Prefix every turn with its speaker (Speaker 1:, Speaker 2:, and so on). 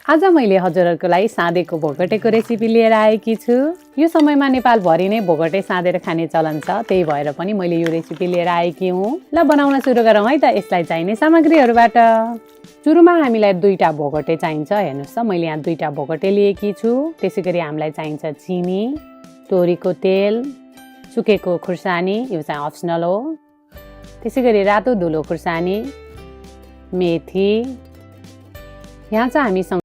Speaker 1: आज मैले हजुरहरूको लागि साँधेको भोगटेको रेसिपी लिएर आएकी छु। यो समयमा नेपालभरि नै भोगटे साँधेर खाने चलन छ, त्यही भएर पनि मैले यो रेसिपी लिएर आएकी हुँ। ल बनाउन सुरु गरौँ है त। यसलाई चाहिने सामग्रीहरूबाट सुरुमा हामीलाई 2टा भोगटे चाहिन्छ। हेर्नुहोस् त, मैले यहाँ 2टा भोगटे लिएकी छु। त्यसैगरी हामीलाई चाहिन्छ चिनी, तोरीको तेल, सुकेको खुर्सानी, यो चाहिँ अप्सनल हो। त्यसैगरी रातो धुलो खुर्सानी, मेथी। यहाँ चाहिँ हामीसँग